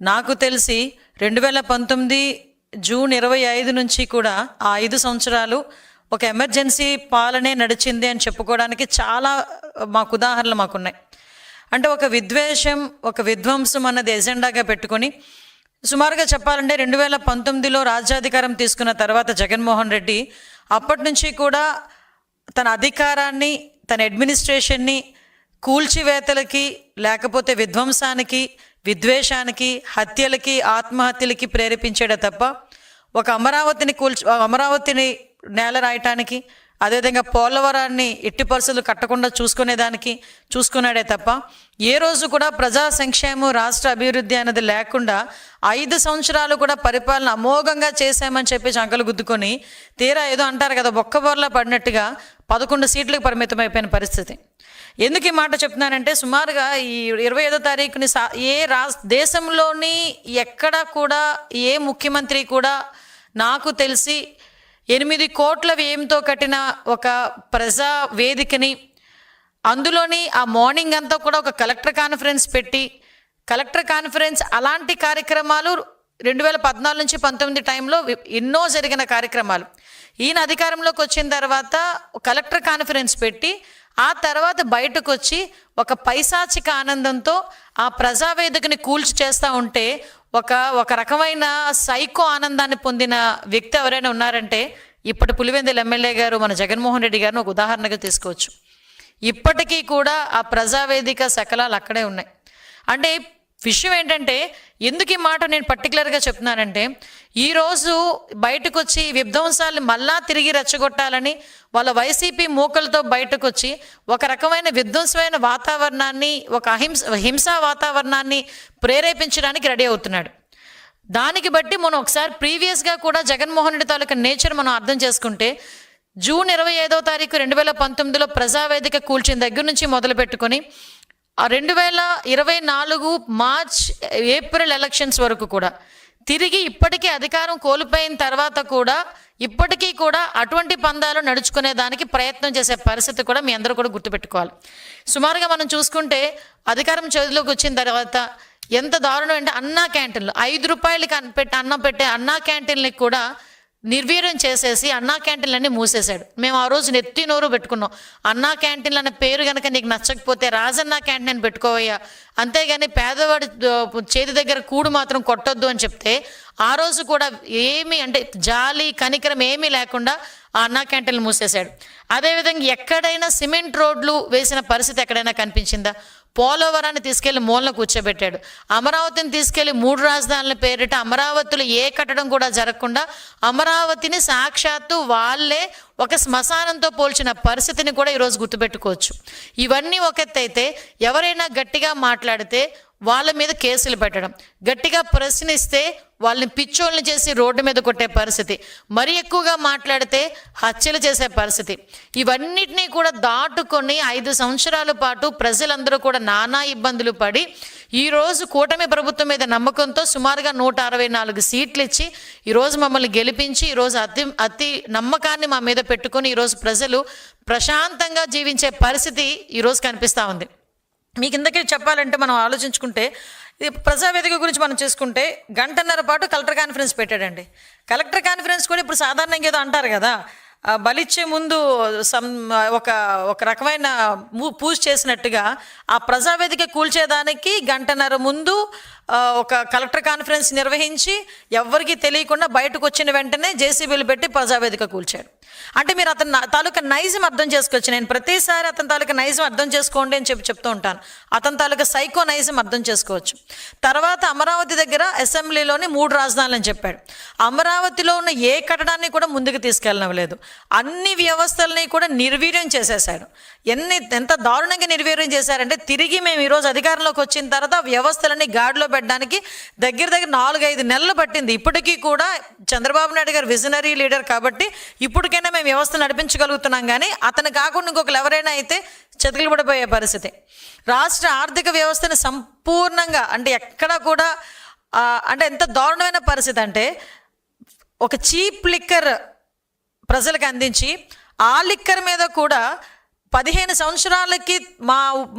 నాకు తెలిసి 2019 జూన్ 25 నుంచి కూడా ఆ 5 సంవత్సరాలు ఒక ఎమర్జెన్సీ పాలనే నడిచింది అని చెప్పుకోవడానికి చాలా మాకు ఉదాహరణలు మాకున్నాయి. అంటే ఒక విద్వేషం, ఒక విధ్వంసం అన్నది ఎజెండాగా పెట్టుకొని సుమారుగా చెప్పాలంటే 2019లో రాజ్యాధికారం తీసుకున్న తర్వాత జగన్మోహన్ రెడ్డి అప్పటి నుంచి కూడా తన అధికారాన్ని, తన అడ్మినిస్ట్రేషన్ని కూల్చివేతలకి, లేకపోతే విధ్వంసానికి, విద్వేషానికి, హత్యలకి, ఆత్మహత్యలకి ప్రేరేపించాడే తప్ప ఒక అమరావతిని నేల రాయటానికి, అదేవిధంగా పోలవరాన్ని ఎట్టి పరిస్థితులు కట్టకుండా చూసుకున్నాడే తప్ప ఏ రోజు కూడా ప్రజా సంక్షేమం, రాష్ట్ర అభివృద్ధి అనేది లేకుండా 5 సంవత్సరాలు కూడా పరిపాలన అమోఘంగా చేశామని చెప్పి చంకలు గుద్దుకొని తీరా ఏదో అంటారు కదా, బొక్కబోర్లా పడినట్టుగా 11 సీట్లకు పరిమితం అయిపోయిన పరిస్థితి. ఎందుకు ఈ మాట చెప్తున్నానంటే, సుమారుగా ఈ 25వ తారీఖుని దేశంలోని ఎక్కడ కూడా ఏ ముఖ్యమంత్రి కూడా నాకు తెలిసి 8 కోట్ల వ్యయంతో కట్టిన ఒక ప్రజా వేదికని, అందులోని ఆ మార్నింగ్ అంతా కూడా ఒక కలెక్టర్ కాన్ఫరెన్స్ పెట్టి, కలెక్టర్ కాన్ఫరెన్స్ అలాంటి కార్యక్రమాలు 2014 నుంచి 19 టైంలో ఎన్నో జరిగిన కార్యక్రమాలు. ఈయన అధికారంలోకి వచ్చిన తర్వాత కలెక్టర్ కాన్ఫరెన్స్ పెట్టి ఆ తర్వాత బయటకు వచ్చి ఒక పైశాచిక ఆనందంతో ఆ ప్రజావేదికని కూల్చి చేస్తూ ఉంటే ఒక రకమైన సైకో ఆనందాన్ని పొందిన వ్యక్తి ఎవరైనా ఉన్నారంటే ఇప్పటి పులివెందుల ఎమ్మెల్యే గారు మన జగన్మోహన్ రెడ్డి గారిని ఒక ఉదాహరణగా తీసుకోవచ్చు. ఇప్పటికీ కూడా ఆ ప్రజావేదిక శకలాలు అక్కడే ఉన్నాయి. అంటే విషయం ఏంటంటే, ఎందుకు ఈ మాట నేను పర్టికులర్గా చెప్తున్నానంటే, ఈరోజు బయటకు వచ్చి విధ్వంసాలు మళ్ళా తిరిగి రెచ్చగొట్టాలని వాళ్ళ వైసీపీ మూకలతో బయటకు వచ్చి ఒక రకమైన విధ్వంసమైన వాతావరణాన్ని, ఒక హింసా వాతావరణాన్ని ప్రేరేపించడానికి రెడీ అవుతున్నాడు. దానికి బట్టి మనం ఒకసారి ప్రీవియస్గా కూడా జగన్మోహన్ రెడ్డి తాలూకా నేచర్ మనం అర్థం చేసుకుంటే, జూన్ 25వ తారీఖు 2019లో ప్రజావేదిక కూల్చిన దగ్గర నుంచి మొదలు పెట్టుకొని 2024 మార్చ్, ఏప్రిల్ ఎలక్షన్స్ వరకు కూడా తిరిగి ఇప్పటికీ అధికారం కోల్పోయిన తర్వాత కూడా ఇప్పటికీ కూడా అటువంటి పందాలు నడుచుకునే దానికి ప్రయత్నం చేసే పరిస్థితి కూడా మీ అందరూ కూడా గుర్తుపెట్టుకోవాలి. సుమారుగా మనం చూసుకుంటే అధికారం చేతిలోకి వచ్చిన తర్వాత ఎంత దారుణం అంటే, అన్నా క్యాంటీన్లు 5 రూపాయలకి అన్నం పెట్టే అన్నా క్యాంటీన్లకి కూడా నిర్వీర్యం చేసేసి అన్నా క్యాంటీన్లన్నీ మూసేశాడు. మేము ఆ రోజు నెత్తి నోరు పెట్టుకున్నాం, అన్నా క్యాంటీన్లు అనే పేరు కనుక నీకు నచ్చకపోతే రాజన్నా క్యాంటీన్ అని పెట్టుకోవయ్యా, అంతేగాని పేదవాడి చేతి దగ్గర కూడు మాత్రం కొట్టొద్దు అని చెప్తే ఆ రోజు కూడా ఏమీ అంటే జాలి కనికరం ఏమీ లేకుండా ఆ అన్నా క్యాంటీన్లు మూసేశాడు. అదేవిధంగా ఎక్కడైనా సిమెంట్ రోడ్లు వేసిన పరిస్థితి ఎక్కడైనా కనిపించిందా? పోలవరాన్ని తీసుకెళ్లి మూలన కూర్చోబెట్టాడు. అమరావతిని తీసుకెళ్లి 3 రాజధానుల పేరిట అమరావతిలో ఏ కట్టడం కూడా జరగకుండా అమరావతిని సాక్షాత్తు వాళ్ళే ఒక శ్మశానంతో పోల్చిన పరిస్థితిని కూడా ఈరోజు గుర్తుపెట్టుకోవచ్చు. ఇవన్నీ ఒక ఎత్తు అయితే, ఎవరైనా గట్టిగా మాట్లాడితే వాళ్ళ మీద కేసులు పెట్టడం, గట్టిగా ప్రశ్నిస్తే వాళ్ళని పిచ్చోళ్ళని చేసి రోడ్డు మీద కొట్టే పరిస్థితి, మరీ ఎక్కువగా మాట్లాడితే హత్యలు చేసే పరిస్థితి, ఇవన్నిటినీ కూడా దాటుకొని 5 సంవత్సరాల పాటు ప్రజలందరూ కూడా నానా ఇబ్బందులు పడి ఈరోజు కూటమి ప్రభుత్వం మీద నమ్మకంతో సుమారుగా 164 సీట్లు ఇచ్చి ఈరోజు మమ్మల్ని గెలిపించి ఈరోజు అతి నమ్మకాన్ని మా మీద పెట్టుకొని ఈరోజు ప్రజలు ప్రశాంతంగా జీవించే పరిస్థితి ఈరోజు కనిపిస్తూ ఉంది. మీకు ఇందకే చెప్పాలంటే, మనం ఆలోచించుకుంటే ప్రజావేదిక గురించి మనం చేసుకుంటే 1.5 గంటల పాటు కలెక్టర్ కాన్ఫరెన్స్ పెట్టాడండి. కలెక్టర్ కాన్ఫరెన్స్ కూడా ఇప్పుడు సాధారణంగా ఏదో అంటారు కదా, బలిచ్చే ముందు ఒక రకమైన పూజ చేసినట్టుగా ఆ ప్రజావేదిక కూల్చేదానికి 1.5 గంటల ముందు ఒక కలెక్టర్ కాన్ఫరెన్స్ నిర్వహించి ఎవరికి తెలియకుండా బయటకు వచ్చిన వెంటనే జేసీబీలు పెట్టి ప్రజావేదిక కూల్చాడు. అంటే మీరు అతని తాలూకా నైజం అర్థం చేసుకోవచ్చు. నేను ప్రతిసారి అతని తాలూకా నైజం అర్థం చేసుకోండి అని చెప్తూ ఉంటాను. అతని తాలూకా సైకో నైజం అర్థం చేసుకోవచ్చు. తర్వాత అమరావతి దగ్గర అసెంబ్లీలోని 3 రాజధానులు అని చెప్పాడు. అమరావతిలో ఉన్న ఏ కట్టడాన్ని కూడా ముందుకు తీసుకెళ్ళనవలేదు. అన్ని వ్యవస్థలని కూడా నిర్వీర్యం చేసేశాడు. ఎంత దారుణంగా నిర్వీర్యం చేశారంటే, తిరిగి మేము ఈరోజు అధికారంలోకి వచ్చిన తర్వాత వ్యవస్థలని గాడిలో పెట్టడానికి దగ్గర 4-5 నెలలు పట్టింది. ఇప్పటికీ కూడా చంద్రబాబు నాయుడు గారు విజనరీ లీడర్ కాబట్టి ఇప్పటికైనా మేము వ్యవస్థ నడిపించగలుగుతున్నాం. కానీ అతను కాకుండా ఇంకొకరు ఎవరైనా అయితే చెతుకులు పడిపోయే పరిస్థితి. రాష్ట్ర ఆర్థిక వ్యవస్థను సంపూర్ణంగా అంటే ఎక్కడ కూడా అంటే ఎంత దారుణమైన పరిస్థితి అంటే, ఒక చీప్ లిక్కర్ ప్రజలకు అందించి ఆ లిక్కర్ మీద కూడా 15 సంవత్సరాలకి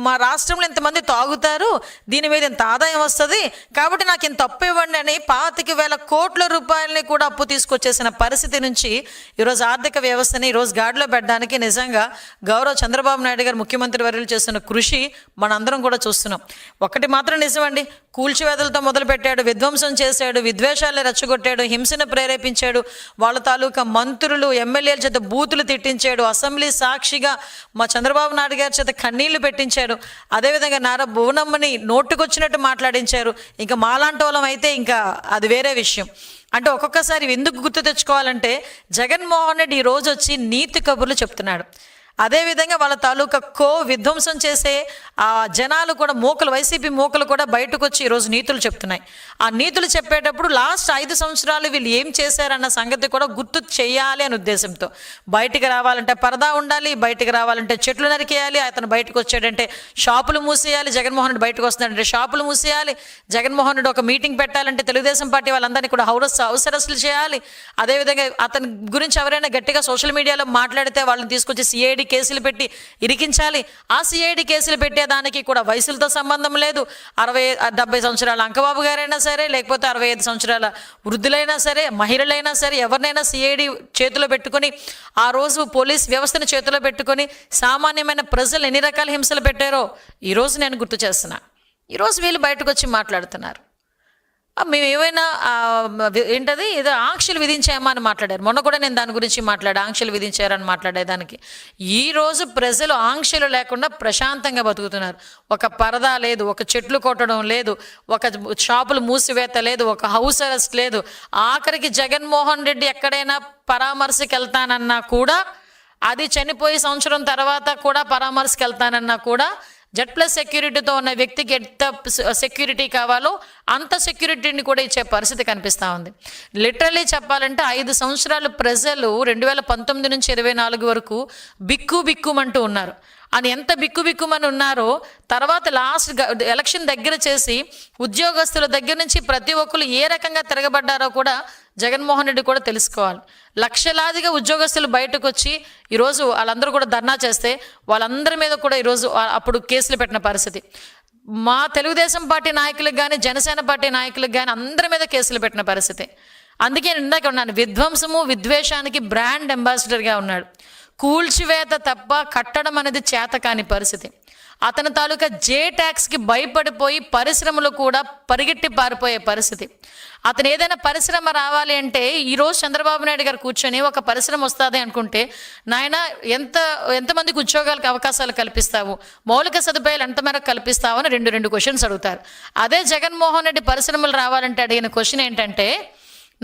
మా రాష్ట్రంలో ఇంతమంది తాగుతారు, దీని మీద ఇంత ఆదాయం వస్తుంది, కాబట్టి నాకు ఇంత అప్పు ఇవ్వండి అని 25,000 కోట్ల రూపాయలని కూడా అప్పు తీసుకొచ్చేసిన పరిస్థితి నుంచి ఈరోజు ఆర్థిక వ్యవస్థని ఈరోజు గాడిలో పెట్టడానికి నిజంగా గౌరవ చంద్రబాబు నాయుడు గారు ముఖ్యమంత్రి వర్యులు చేస్తున్న కృషి మనందరం కూడా చూస్తున్నాం. ఒకటి మాత్రం నిజమండి, కూల్చివేతలతో మొదలుపెట్టాడు, విధ్వంసం చేశాడు, విద్వేషాలను రెచ్చగొట్టాడు, హింసను ప్రేరేపించాడు, వాళ్ళ తాలూకా మంత్రులు ఎమ్మెల్యేల చేత బూతులు తిట్టించాడు, అసెంబ్లీ సాక్షిగా మా చంద్రబాబు నాయుడు గారి చేత కన్నీళ్లు పెట్టించాడు, అదేవిధంగా నారా భువనమ్మని నోటుకొచ్చినట్టు మాట్లాడించారు. ఇంకా మాలాంటి వాళ్ళం అయితే ఇంకా అది వేరే విషయం. అంటే ఒక్కొక్కసారి ఎందుకు గుర్తు తెచ్చుకోవాలంటే జగన్మోహన్ రెడ్డి ఈ రోజు వచ్చి నీతి కబుర్లు చెప్తున్నాడు. అదేవిధంగా వాళ్ళ తాలూకా విధ్వంసం చేసే ఆ జనాలు కూడా వైసీపీ మూకలు కూడా బయటకు వచ్చి ఈరోజు నీతులు చెప్తున్నాయి. ఆ నీతులు చెప్పేటప్పుడు లాస్ట్ 5 సంవత్సరాలు వీళ్ళు ఏం చేశారన్న సంగతి కూడా గుర్తు చేయాలి అనే ఉద్దేశంతో బయటికి రావాలంటే పరదా ఉండాలి, బయటికి రావాలంటే చెట్లు నరికేయాలి, అతను బయటకు వచ్చాడంటే షాపులు మూసేయాలి, జగన్మోహన్ రెడ్డి బయటకు వస్తున్నాడంటే షాపులు మూసేయాలి, జగన్మోహన్ రెడ్డి ఒక మీటింగ్ పెట్టాలంటే తెలుగుదేశం పార్టీ వాళ్ళందరినీ కూడా హౌస్ అరెస్టులు చేయాలి. అదేవిధంగా అతని గురించి ఎవరైనా గట్టిగా సోషల్ మీడియాలో మాట్లాడితే వాళ్ళని తీసుకొచ్చి సిఐడి కేసులు పెట్టి ఇరికించాలి. ఆ సిఐడి కేసులు పెట్టేదానికి కూడా వయసులతో సంబంధం లేదు. 60-70 సంవత్సరాల అంకబాబు గారైనా సరే, లేకపోతే 65 సంవత్సరాల వృద్ధులైనా సరే, మహిళలైనా సరే, ఎవరినైనా సిఐడి చేతిలో పెట్టుకొని ఆ రోజు పోలీస్ వ్యవస్థను చేతిలో పెట్టుకొని సామాన్యమైన ప్రజలు ఎన్ని రకాల హింసలు పెట్టారో ఈరోజు నేను గుర్తు చేస్తున్నా. ఈరోజు వీళ్ళు బయటకు వచ్చి మాట్లాడుతున్నారు. మేము ఏమైనా ఏంటది ఏదో ఆంక్షలు విధించామా అని మాట్లాడారు. మొన్న కూడా నేను దాని గురించి ఆంక్షలు విధించారని మాట్లాడేదానికి. ఈరోజు ప్రజలు ఆంక్షలు లేకుండా ప్రశాంతంగా బతుకుతున్నారు. ఒక పరదా లేదు, ఒక చెట్లు కొట్టడం లేదు, ఒక షాపులు మూసివేత లేదు, ఒక హౌస్ అరెస్ట్ లేదు. ఆఖరికి జగన్మోహన్ రెడ్డి ఎక్కడైనా పరామర్శకి వెళ్తానన్నా కూడా, అది చనిపోయి సంవత్సరం తర్వాత కూడా పరామర్శకి వెళ్తానన్నా కూడా Z+ సెక్యూరిటీతో ఉన్న వ్యక్తికి ఎంత సెక్యూరిటీ కావాలో అంత సెక్యూరిటీని కూడా ఇచ్చే పరిస్థితి కనిపిస్తూ ఉంది. లిటరలీ చెప్పాలంటే 5 సంవత్సరాలు ప్రజలు 2019 నుంచి 24 వరకు బిక్కుమంటూ ఉన్నారు. అని ఎంత బిక్కుమని ఉన్నారో తర్వాత లాస్ట్ ఎలక్షన్ దగ్గర చేసి ఉద్యోగస్తుల దగ్గర నుంచి ప్రతి ఒక్కరు ఏ రకంగా తిరగబడ్డారో కూడా జగన్మోహన్ రెడ్డి కూడా తెలుసుకోవాలి. లక్షలాదిగా ఉద్యోగస్తులు బయటకు వచ్చి ఈరోజు వాళ్ళందరూ కూడా ధర్నా చేస్తే వాళ్ళందరి మీద కూడా ఈరోజు అప్పుడు కేసులు పెట్టిన పరిస్థితి. మా తెలుగుదేశం పార్టీ నాయకులకు కానీ, జనసేన పార్టీ నాయకులకు కానీ అందరి మీద కేసులు పెట్టిన పరిస్థితి. అందుకే నేను ఇందాక ఉన్నాను, విధ్వంసము విద్వేషానికి బ్రాండ్ అంబాసిడర్గా ఉన్నాడు. కూల్చివేత తప్ప కట్టడం అనేది చేత కాని పరిస్థితి. అతని తాలూకా ట్యాక్స్కి భయపడిపోయి పరిశ్రమలు కూడా పరిగెట్టి పారిపోయే పరిస్థితి. అతను ఏదైనా పరిశ్రమ రావాలి అంటే ఈరోజు చంద్రబాబు నాయుడు గారు కూర్చొని ఒక పరిశ్రమ వస్తుంది అనుకుంటే, నాయన ఎంతమందికి ఉద్యోగాలకు అవకాశాలు కల్పిస్తావు, మౌలిక సదుపాయాలు ఎంత మేరకు కల్పిస్తావు అని రెండు క్వశ్చన్స్ అడుగుతారు. అదే జగన్మోహన్ రెడ్డి పరిశ్రమలు రావాలంటే అడిగిన క్వశ్చన్ ఏంటంటే,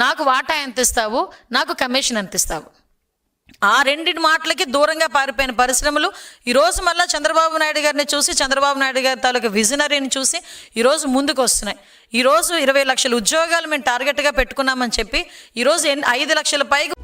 నాకు వాటా ఎంత ఇస్తావు, నాకు కమిషన్ ఎంత ఇస్తావు. ఆ రెండింటి మాటలకి దూరంగా పారిపోయిన పరిశ్రమలు ఈరోజు మళ్ళీ చంద్రబాబు నాయుడు గారిని చూసి, చంద్రబాబు నాయుడు గారి తాలూకా విజనరీని చూసి ఈరోజు ముందుకు వస్తున్నాయి. ఈరోజు 20 లక్షల ఉద్యోగాలు మేము టార్గెట్గా పెట్టుకున్నామని చెప్పి ఈరోజు 5 లక్షల పైగా